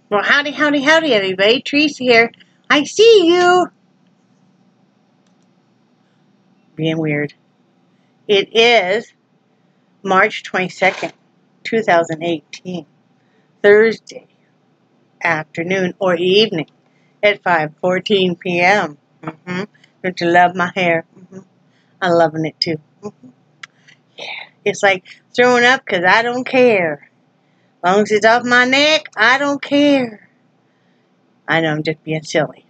Well, howdy, howdy, howdy, everybody. Teresa here. I see you. Being weird. It is March 22nd, 2018. Thursday afternoon or evening at 5:14 p.m. Don't you love my hair? I'm loving it too. Yeah. It's like throwing up because I don't care. As long as it's off my neck, I don't care. I know I'm just being silly.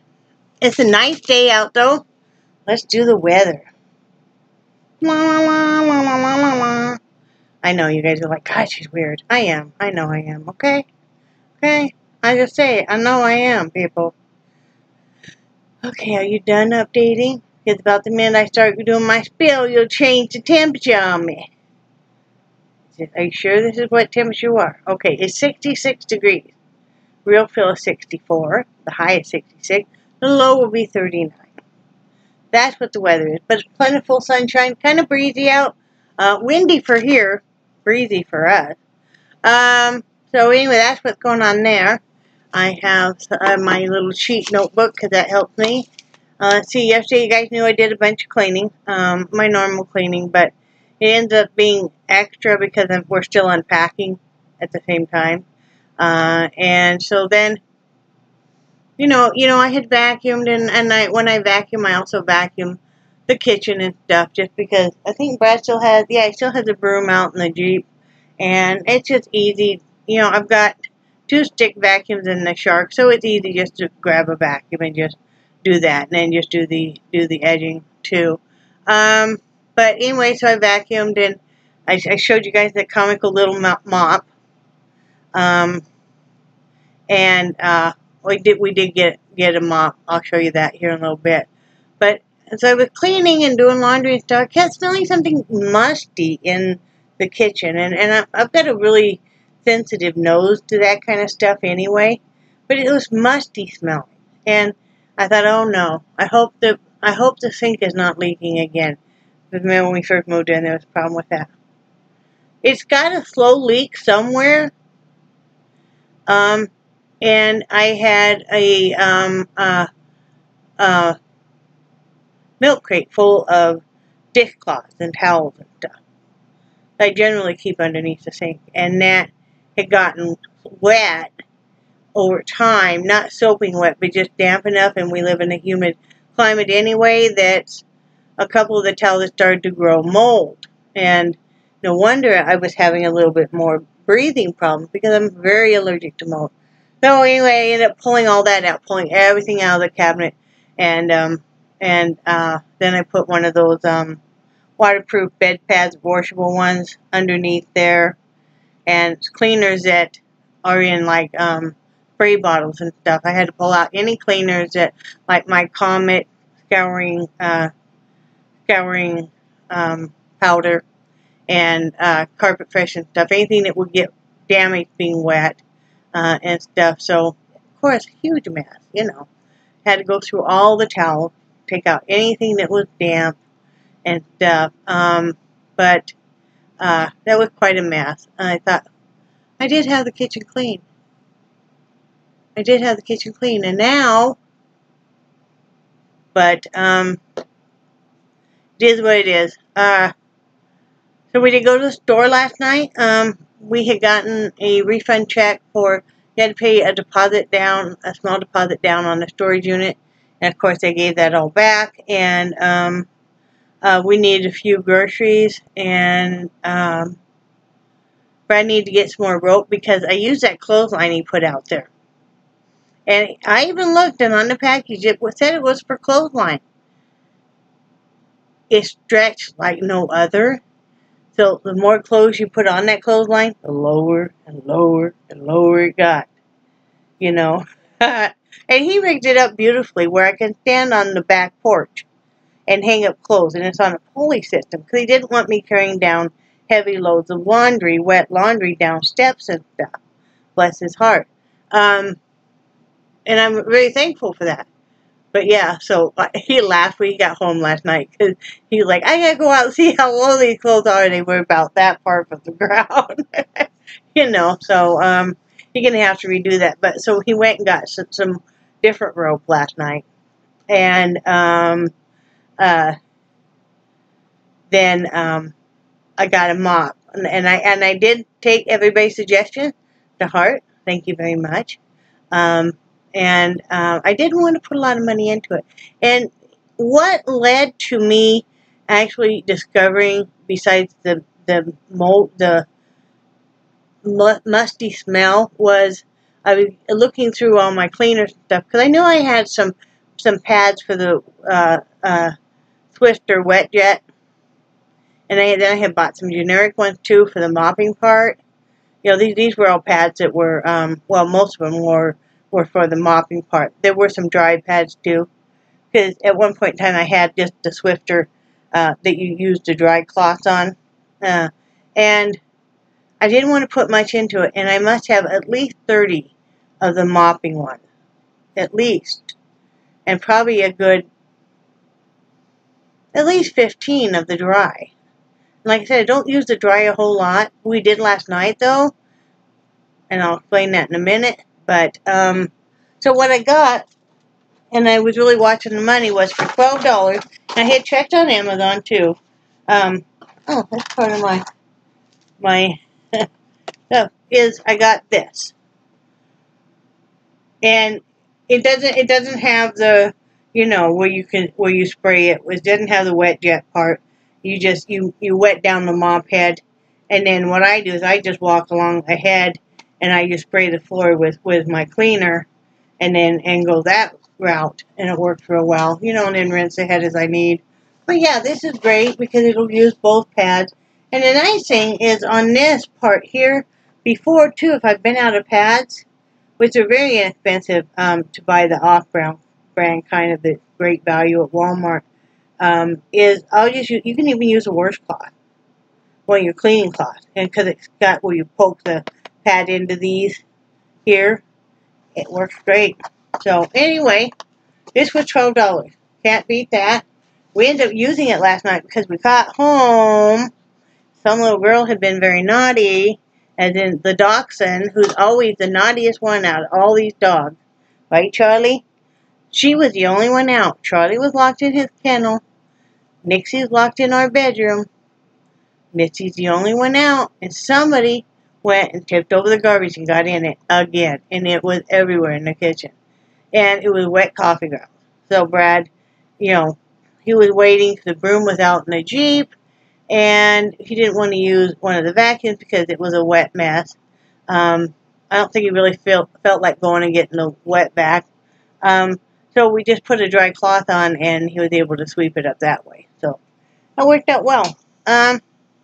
It's a nice day out though. Let's do the weather. La, la, la, la, la, la, la. I know you guys are like, God, she's weird. I am. I know I am. Okay? Okay? I just say it. I know I am, people. Okay, are you done updating? Because about the minute I start doing my spill, you'll change the temperature on me. Are you sure this is what temperature you are? Okay, it's 66 degrees. Real feel is 64. The high is 66. The low will be 39. That's what the weather is. But it's plentiful sunshine. Kind of breezy out. Windy for here. Breezy for us. So anyway, that's what's going on there. I have my little sheet notebook because that helps me. Let's see, yesterday you guys knew I did a bunch of cleaning. My normal cleaning, but it ends up being extra because we're still unpacking at the same time. And so then, you know, I had vacuumed, and when I vacuum, I also vacuum the kitchen and stuff, just because I think Brad still has, he still has a broom out in the Jeep, and it's just easy. You know, I've got 2 stick vacuums in the Shark, so it's easy just to grab a vacuum and just do that, and then just do the edging too. But anyway, so I vacuumed, and I showed you guys that comical little mop. We did get a mop. I'll show you that here in a little bit. But as I was cleaning and doing laundry and stuff, I kept smelling something musty in the kitchen. And I've got a really sensitive nose to that kind of stuff anyway. But it was musty smelling. And I thought, oh no, I hope the sink is not leaking again. Remember when we first moved in, there was a problem with that. It's got a slow leak somewhere. And I had a milk crate full of dishcloths and towels and stuff I generally keep underneath the sink, and that had gotten wet over time, not soaping wet, but just damp enough, and we live in a humid climate anyway, that a couple of the towels started to grow mold, and no wonder I was having a little bit more breathing problems, because I'm very allergic to mold. So anyway, I ended up pulling all that out, pulling everything out of the cabinet, and then I put one of those waterproof bed pads, washable ones, underneath there, and cleaners that are in like spray bottles and stuff. I had to pull out any cleaners that, like my Comet scouring powder and carpet fresh and stuff, anything that would get damaged being wet and stuff. So of course, huge mess, you know. Had to go through all the towels, take out anything that was damp and stuff. But that was quite a mess. And I thought, I did have the kitchen clean. I did have the kitchen clean. And now, but it is what it is. So we did go to the store last night. We had gotten a refund check for, you had to pay a deposit down, a small deposit down on the storage unit. And of course they gave that all back. And we needed a few groceries, and Brad needed to get some more rope because I used that clothesline he put out there. And I even looked, and on the package it said it was for clothesline. It stretched like no other. So the more clothes you put on that clothesline, the lower and lower and lower it got. You know. And he rigged it up beautifully where I can stand on the back porch and hang up clothes, and it's on a pulley system, because he didn't want me carrying down heavy loads of laundry, wet laundry, down steps and stuff. Bless his heart. And I'm very thankful for that. But yeah, so he laughed when he got home last night, because he was like, I gotta go out and see how low these clothes are, and they were about that far from the ground. You know, so He's going to have to redo that. But so he went and got some different rope last night. And then I got a mop. And I did take everybody's suggestion to heart. Thank you very much. I didn't want to put a lot of money into it. And what led to me actually discovering, besides the musty smell, was I was looking through all my cleaner stuff, because I knew I had some pads for the Swifter Wet Jet, and then I had bought some generic ones too for the mopping part. You know, these were all pads that were well, most of them were for the mopping part. There were some dry pads too, because at one point in time I had just the Swifter that you use the dry cloths on, and I didn't want to put much into it, and I must have at least 30 of the mopping ones, at least, and probably a good at least 15 of the dry. Like I said, I don't use the dry a whole lot. We did last night though, and I'll explain that in a minute. But so what I got, and I was really watching the money, was for $12. I had checked on Amazon too. Oh, that's part of my stuff. Is I got this, and it doesn't have the, you know, where you spray it. It doesn't have the wet jet part. You just you wet down the mop head, and then what I do is I just walk along ahead and I just spray the floor with my cleaner, and go that route, and it works real well. You know, and then rinse the head as I need. But yeah, this is great because it'll use both pads. And the nice thing is on this part here, before too, if I've been out of pads, which are very inexpensive to buy the off-brand kind of the great value at Walmart, is I'll just use, you can even use a washcloth, well, your cleaning cloth, and because it's got where you poke the pad into these here, it works great. So anyway, this was $12. Can't beat that. We ended up using it last night because we got home. Some little girl had been very naughty, and then the dachshund, who's always the naughtiest one out of all these dogs, right, Charlie? She was the only one out. Charlie was locked in his kennel. Nixie's locked in our bedroom. Mitzi's the only one out, and somebody went and tipped over the garbage and got in it again, and it was everywhere in the kitchen, and it was wet coffee grounds. So Brad, you know, he was waiting. The broom was out in the Jeep, and he didn't want to use one of the vacuums because it was a wet mess. I don't think he really felt like going and getting the wet vac. So we just put a dry cloth on, and he was able to sweep it up that way. So that worked out well. So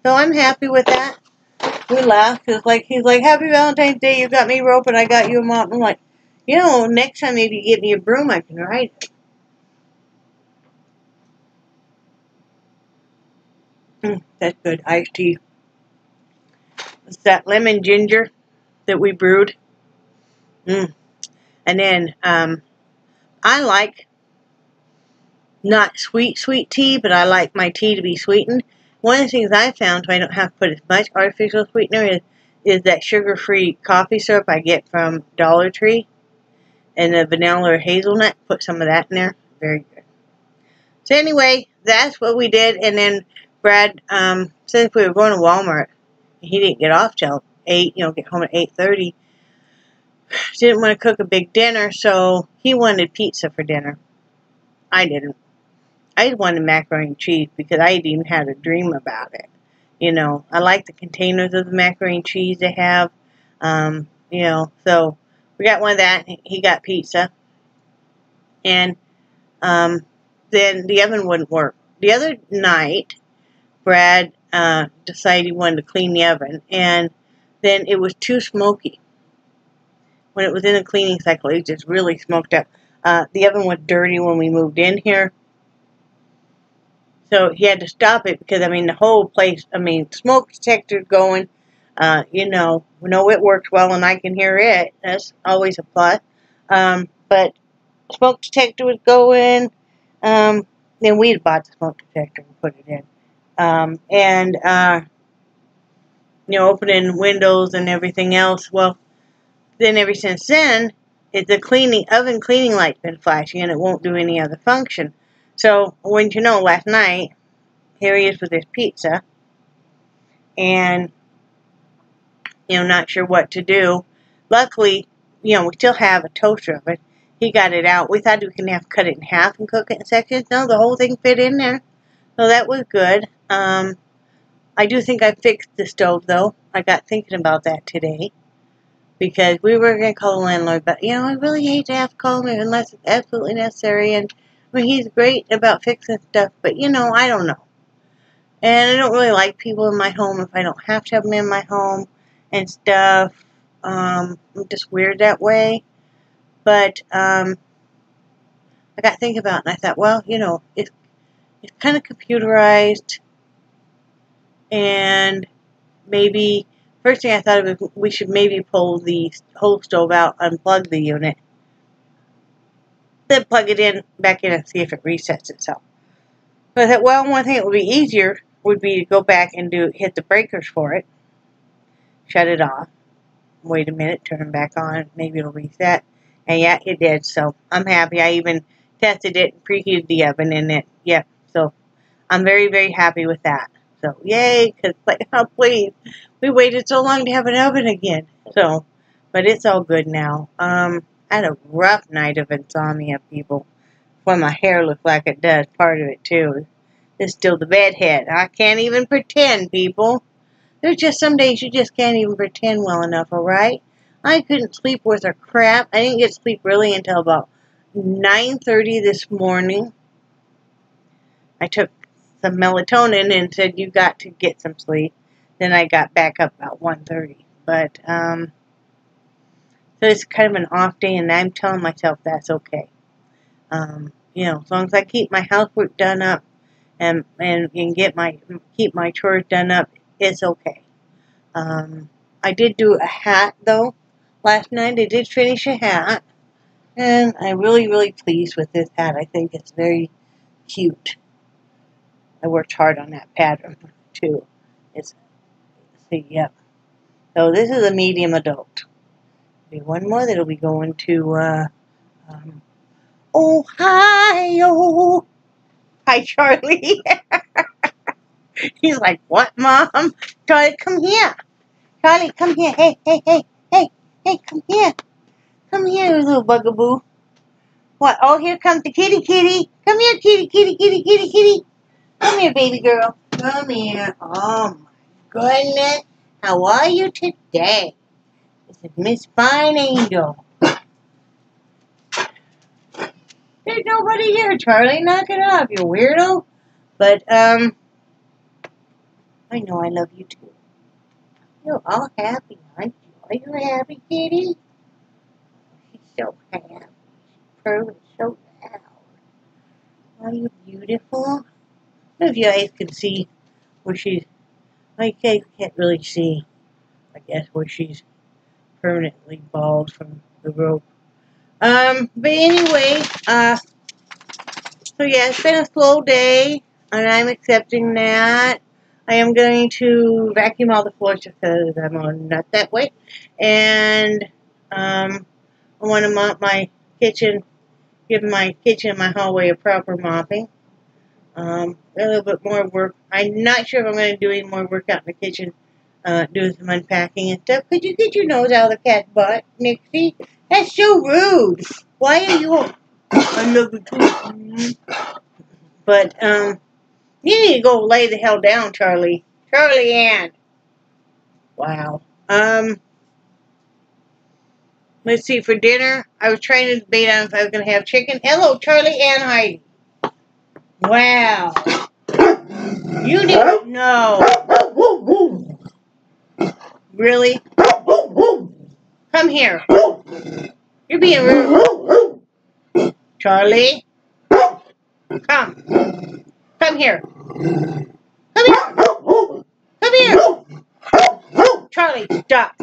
I'm happy with that. We laughed because he's like, Happy Valentine's Day, you got me rope and I got you a mop. I'm like, you know, next time maybe you get me a broom, I can ride it. That's good. Iced tea. It's that lemon ginger that we brewed. And then I like not sweet tea, but I like my tea to be sweetened. One of the things I found, so I don't have to put as much artificial sweetener, is that sugar-free coffee syrup I get from Dollar Tree. And the vanilla or hazelnut, put some of that in there. Very good. So anyway, that's what we did. And then Brad, since we were going to Walmart, he didn't get off till 8, you know, get home at 8:30. Didn't want to cook a big dinner, so he wanted pizza for dinner. I didn't. I just wanted macaroni and cheese because I hadn't even had a dream about it. You know, I like the containers of the macaroni and cheese they have. You know, so we got one of that. He got pizza. And then the oven wouldn't work. The other night, Brad decided he wanted to clean the oven, and then it was too smoky. When it was in the cleaning cycle, it just really smoked up. The oven was dirty when we moved in here. So he had to stop it because, I mean, the whole place, I mean, smoke detector going, you know, it works well and I can hear it. That's always a plus. But smoke detector was going. Then we had bought the smoke detector and put it in. You know, opening windows and everything else. Well, then ever since then, the oven cleaning light's been flashing and it won't do any other function. So, wouldn't you know, last night, here he is with his pizza, and, not sure what to do. Luckily, we still have a toaster oven. He got it out. We thought we could cut it in half and cook it in sections. No, the whole thing fit in there. So that was good. I do think I fixed the stove, though. I got thinking about that today. Because we were going to call the landlord, but, I really hate to have to call him unless it's absolutely necessary. And, he's great about fixing stuff, but, I don't know. And I don't really like people in my home if I don't have to have them in my home and stuff. I'm just weird that way. But, I got to think about it, and I thought, well, it's kind of computerized, and maybe, first thing I thought of, we should maybe pull the whole stove out, unplug the unit, then plug it back in and see if it resets itself. So I thought, well, one thing that would be easier would be to go back and hit the breakers for it, shut it off, wait a minute, turn them back on, maybe it'll reset. And yeah, it did, so I'm happy. I even tested it and preheated the oven in it. Yep, so I'm very, very happy with that. So, yay, because, oh, please, we waited so long to have an oven again. So, but it's all good now. I had a rough night of insomnia, people. Well, my hair looks like it does, part of it, too. It's still the bedhead. I can't even pretend, people. There's just some days you just can't even pretend well enough, alright? I couldn't sleep worth a crap. I didn't get sleep really until about 9:30 this morning. I took some melatonin and said, you got to get some sleep. Then I got back up about 1:30. But, so it's kind of an off day, and I'm telling myself that's okay. As long as I keep my housework done up and keep my chores done up, it's okay. I did do a hat, though. Last night I did finish a hat, and I'm really, really pleased with this hat. I think it's very cute. I worked hard on that pattern, too. Yep. So this is a medium adult. There'll be one more that'll be going to, Ohio. Hi, Charlie. He's like, what, Mom? Charlie, come here. Charlie, come here. Hey, hey, hey, hey, hey, come here. Come here, little bugaboo. What? Oh, here comes the kitty. Come here, kitty. Come here, baby girl. Come here. Oh, my goodness. How are you today? This is Miss Fine Angel. There's nobody here, Charlie. Knock it off, you weirdo. But, I know I love you, too. You're all happy, aren't you? Are you happy, kitty? She's so happy. She's purring so loud. Are you beautiful? I don't know if you guys can see where she's... I can't really see, I guess, where she's permanently bald from the rope. But anyway, so yeah, it's been a slow day, and I'm accepting that. I am going to vacuum all the floors because I'm a nut that way. And I want to mop my kitchen, give my kitchen and my hallway a proper mopping. A little bit more work. I'm not sure if I'm going to do any more work out in the kitchen, doing some unpacking and stuff. Could you get your nose out of the cat's butt, Nixie? That's so rude. Why are you... I love you too. But, you need to go lay the hell down, Charlie. Charlie Ann. Wow. Let's see, for dinner, I was trying to debate on if I was going to have chicken. Hello, Charlie Ann Heidi. Wow. You didn't know. Really? Come here. You're being rude. Charlie. Come. Come here. Come here. Come here. Charlie, stop.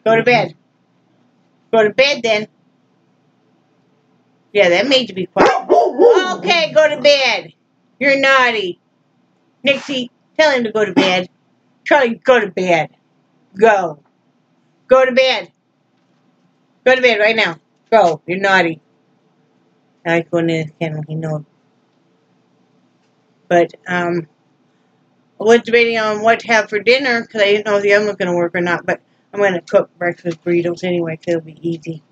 Go to bed. Go to bed then. Yeah, that made you be quiet. Okay, go to bed. You're naughty. Nixie, tell him to go to bed. Charlie, go to bed. Go. Go to bed. Go to bed right now. Go. You're naughty. I was going in his kennel. He knows. But, I was debating on what to have for dinner because I didn't know if the oven was going to work or not. But I'm going to cook breakfast burritos anyway because it'll be easy.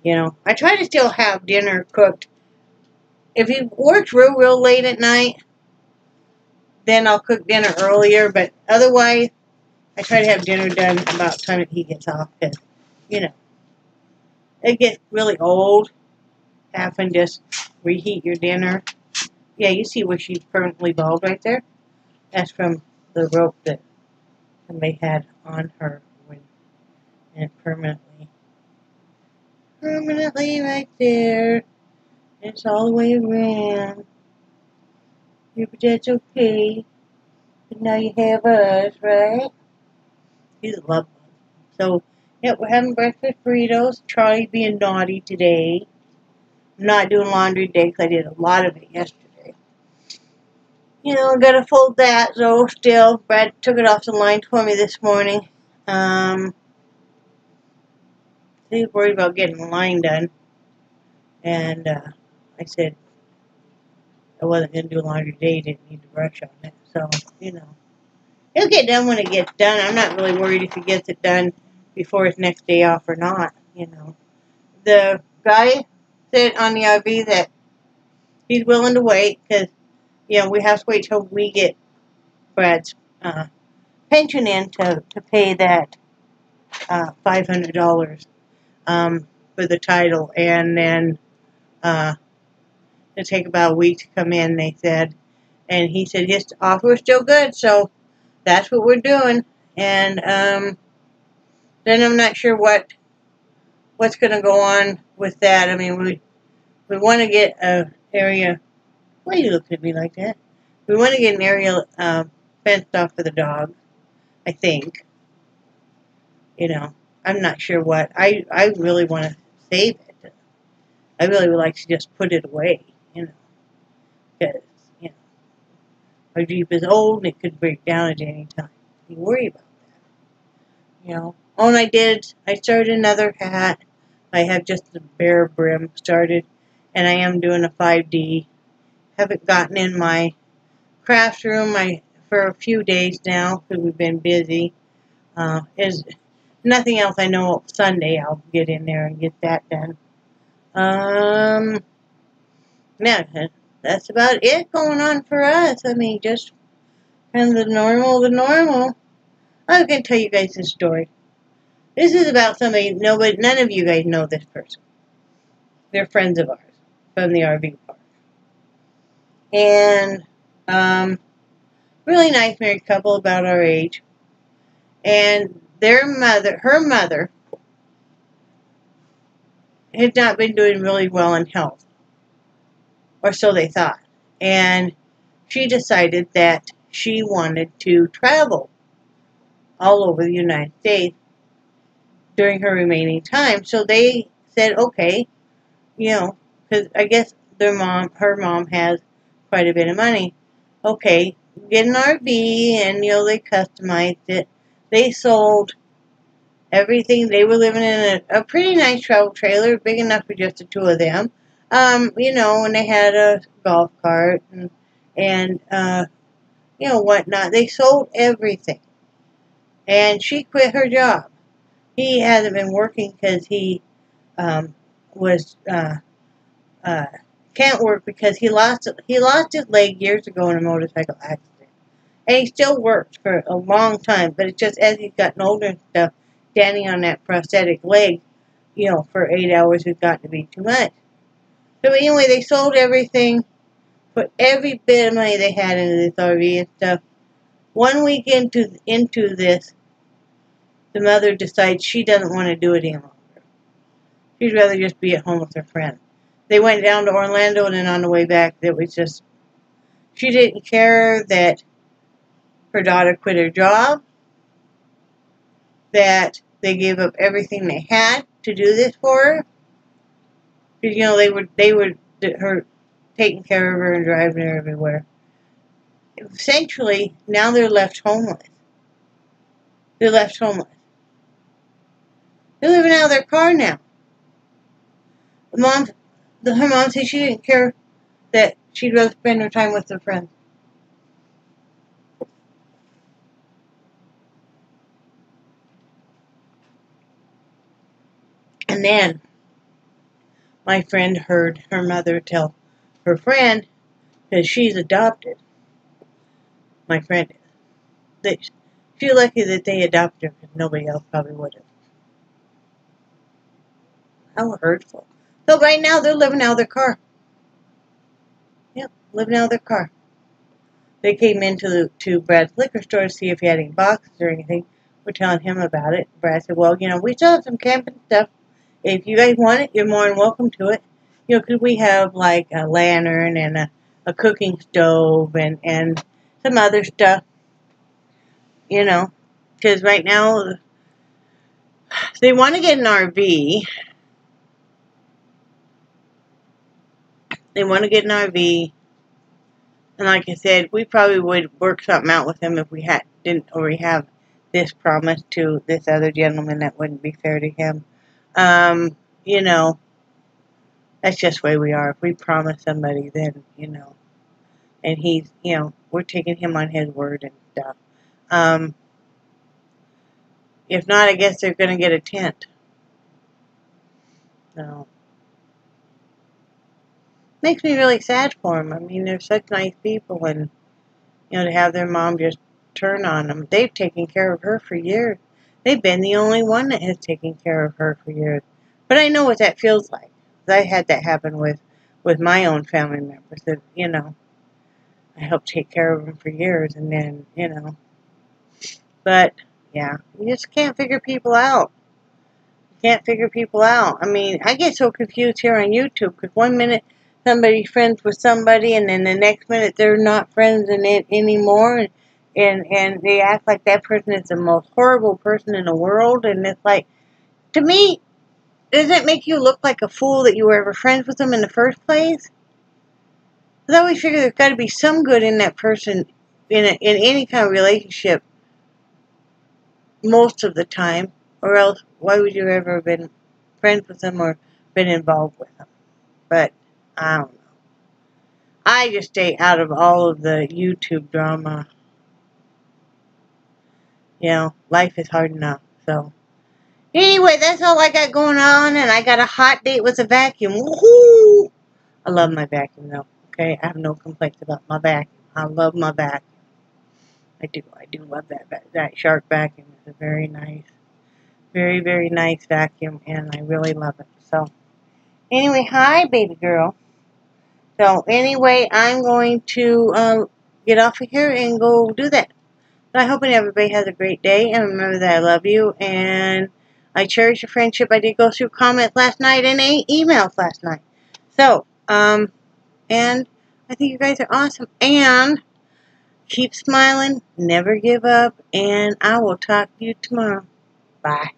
You know, I try to still have dinner cooked. If he works real late at night, then I'll cook dinner earlier. But otherwise, I try to have dinner done about the time that he gets off. Because, you know, it gets really old having to just reheat your dinner. Yeah, you see where she's permanently bald right there? That's from the rope that somebody had on her and permanently right there. It's all the way around. Yeah, but that's okay. But now you have us, right? He's a love bug. So, yeah, we're having breakfast burritos. Charlie being naughty today. I'm not doing laundry today because I did a lot of it yesterday. You know, I gotta fold that, though, still. Brad took it off the line for me this morning. He was worried about getting the line done. And, I said I wasn't going to do laundry today. Didn't need to brush on it. So, you know. He'll get done when it gets done. I'm not really worried if he gets it done before his next day off or not, you know. The guy said on the RV that he's willing to wait because, you know, we have to wait till we get Brad's pension in to pay that $500 for the title. And then it'll take about a week to come in, they said. And he said his offer is still good, so that's what we're doing. And then I'm not sure what's going to go on with that. I mean, we want to get an area. Why are you looking at me like that? We want to get an area fenced off for the dog, I think. You know, I'm not sure what. I really want to save it. I really would like to just put it away, you know, because, you know, our Jeep is old and it could break down at any time. You worry about that, you know. Oh, and I started another hat. I have just the bare brim started, and I am doing a 5D. Haven't gotten in my craft room for a few days now because we've been busy. There's nothing else I know. Sunday I'll get in there and get that done. Yeah, that's about it going on for us. I mean, just kind of the normal. I'm going to tell you guys this story. This is about somebody, none of you guys know this person. They're friends of ours from the RV park. And, really nice married couple about our age. And her mother, had not been doing really well in health. Or so they thought. And she decided that she wanted to travel all over the United States during her remaining time. So they said, okay, you know, because I guess her mom has quite a bit of money. Okay, get an RV, and, you know, they customized it. They sold everything. They were living in a pretty nice travel trailer, big enough for just the two of them. You know, and they had a golf cart and you know, whatnot. They sold everything. And she quit her job. He hasn't been working because he can't work because he lost his leg years ago in a motorcycle accident. And he still works for a long time, but it's just as he's gotten older and stuff, standing on that prosthetic leg, you know, for 8 hours has gotten to be too much. So anyway, they sold everything, put every bit of money they had into this RV and stuff. 1 week into this, the mother decides she doesn't want to do it any longer. She'd rather just be at home with her friend. They went down to Orlando, and then on the way back, it was just, she didn't care that her daughter quit her job, that they gave up everything they had to do this for her. Because, you know, they were her taking care of her and driving her everywhere. Essentially, now they're left homeless. They're left homeless. They're living out of their car now. Her mom said she didn't care, that she'd rather spend her time with her friends. And then my friend heard her mother tell her friend, because she's adopted, my friend is, that she's lucky that they adopted her because nobody else probably would have. How hurtful. So right now they're living out of their car. Yep, living out of their car. They came into Brad's liquor store to see if he had any boxes or anything. We're telling him about it. Brad said, well, we still have some camping stuff. If you guys want it, you're more than welcome to it. Because we have like a lantern and a cooking stove and some other stuff. Because right now they want to get an RV. They want to get an RV. And like I said, we probably would work something out with him if we didn't already have this promise to this other gentleman. That wouldn't be fair to him. That's just the way we are. If we promise somebody, then, and he's, we're taking him on his word and stuff. If not, I guess they're going to get a tent. So, makes me really sad for them. I mean, they're such nice people, and, to have their mom just turn on them. They've taken care of her for years. They've been the only one that has taken care of her for years. But I know what that feels like. I had that happen with my own family members. That, I helped take care of them for years, and then, But, yeah, you just can't figure people out. You can't figure people out. I mean, I get so confused here on YouTube, because one minute somebody's friends with somebody, and then the next minute they're not friends anymore, and they act like that person is the most horrible person in the world, and it's like, to me, doesn't it make you look like a fool that you were ever friends with them in the first place? Because I always figure there's got to be some good in that person in any kind of relationship most of the time, or else why would you ever have been friends with them or been involved with them? But I don't know. I just stay out of all of the YouTube drama. Life is hard enough. So anyway, that's all I got going on, and I got a hot date with a vacuum. Woohoo! I love my vacuum though. Okay, I have no complaints about my vacuum. I love my vacuum. I do love that Shark vacuum. It's a very nice, very, very nice vacuum, and I really love it. So, anyway, hi, baby girl. So, anyway, I'm going to get off of here and go do that. So, I hope everybody has a great day, and remember that I love you, and I cherish your friendship. I did go through comments last night and emails last night. So, and I think you guys are awesome, and keep smiling, never give up, and I will talk to you tomorrow. Bye.